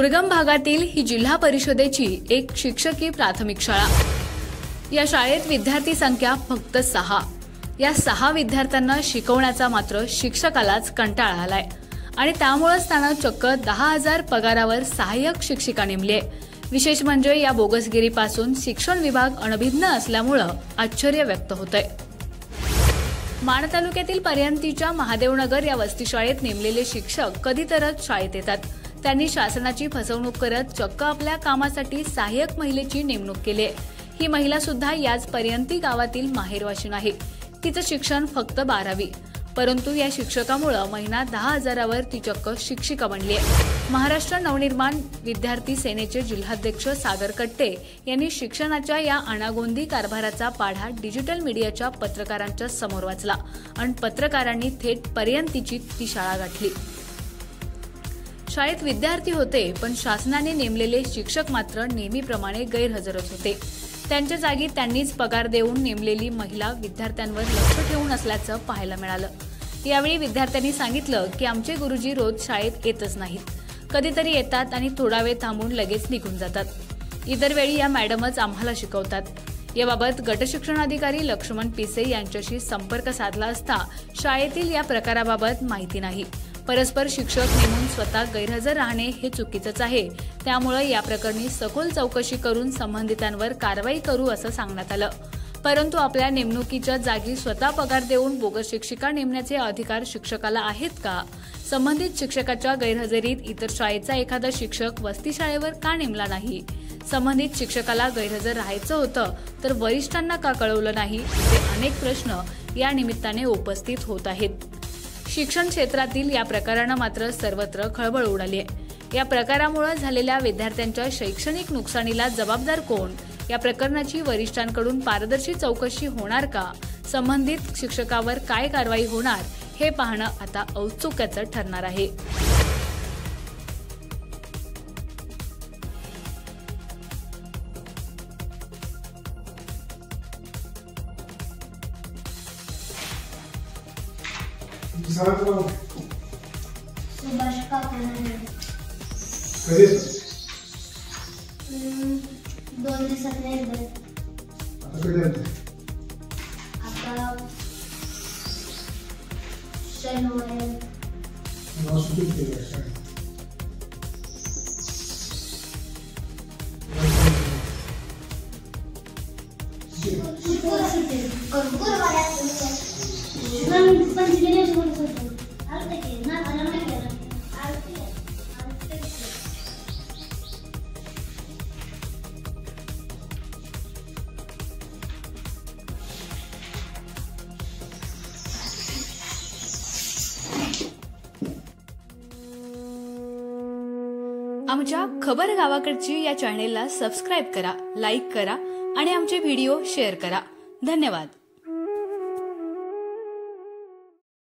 दुर्गम भागातील ही जिल्हा परिषदेची एक शिक्षकी प्राथमिक शाळा। या शाळेत विद्यार्थी संख्या फक्त 6। या 6 विद्यार्थ्यांना शिकवण्याचा मात्र शिक्षकालाच कंटाळा आलाय आणि त्यामुळेच त्यानं चक्क 10,000 पगारावर सहाय्यक शिक्षिका नेमली आहे। विशेष म्हणजे या बोगसगिरीपासून शिक्षण विभाग अनभिज्ञ असल्यामुळे आश्चर्य व्यक्त होतंय। माण तालुक्यातील पर्यंतीच्या महादेवनगर या वस्ती शाळेत नेमलेले शिक्षक कधी तरच शाळेत येतात। त्यांनी शासनाची फसवणूक करत चक्क आपल्या कामासाठी सहाय्यक महिलेची नेमणूक केली आहे। ही महिला सुद्धा याच पर्यंती गावातील माहेरवाशीण आहे। तिचं शिक्षण फक्त 12वी, परंतु या शिक्षकामुळे महिना 10,000वर ती चक्क शिक्षिका बनली आहे। महाराष्ट्र नवनिर्माण विद्यार्थी सेनेचे जिल्हाध्यक्ष सागर कट्टे यांनी शिक्षणाच्या या अनागोंदी कारभाराचा पाढा डिजिटल मीडियाच्या पत्रकारांच्या समोर वाचला आणि पत्रकारांनी थेट पर्यंतीची ती शाळा गाठली। शाळेत विद्यार्थी होते, पण शासनाने नेमलेले शिक्षक मात्र नेहमीप्रमाणे गैरहजरच होते। त्यांच्या जागी त्यांनीच पगार देऊन नेमलेली महिला विद्यार्थ्यांवर लक्ष ठेवून असल्याचं पाहायला मिळालं। यावेळी विद्यार्थ्यांनी सांगितलं की आमचे गुरुजी रोज शाळेत येतच नाहीत, कधीतरी येतात आणि थोडा वेळ थांबून लगेच निघून जातात। इतर वेळी या मॅडमच आम्हाला शिकवतात। याबाबत गटशिक्षणाधिकारी लक्ष्मण पिसे यांच्याशी संपर्क साधला असता शाळेतील या प्रकाराबाबत माहिती नाही। परस्पर शिक्षक नेमून स्वतः गैरहजर राहणे हे चुकीचंच आहे, त्यामुळे या प्रकरणी सखोल चौकशी करून संबंधितांवर कारवाई करू असं सांगण्यात आलं। परंतु आपल्या नेमणुकीच्या जागी स्वतः पगार देऊन बोगस शिक्षिका नेमण्याचे अधिकार शिक्षकाला आहेत का? संबंधित शिक्षकाच्या गैरहजेरीत इतर शाळेचा एखादा शिक्षक वस्ती शाळेवर का नेमला नाही? संबंधित शिक्षकाला गैरहजर राहायचं होतं तर वरिष्ठांना का कळवलं नाही? असे अनेक प्रश्न या निमित्ताने उपस्थित होत आहेत। शिक्षण क्षेत्रातील या प्रकारानं मात्र सर्वत्र खळबळ उडाली आहे। या प्रकारामुळे झालेल्या विद्यार्थ्यांच्या शैक्षणिक नुकसानीला जबाबदार कोण? या प्रकरणाची वरिष्ठांकडून पारदर्शी चौकशी होणार का? संबंधित शिक्षकावर काय कारवाई होणार हे पाहणं आता औत्सुक्याचं ठरणार आहे। सुभाष काकांना कधी 2 दिवसात एकदा आता शनिवारी आमच्या खबर गावाकडची या चॅनेलला सबस्क्राइब करा, लाईक करा आणि आमचे व्हिडिओ शेअर करा। धन्यवाद।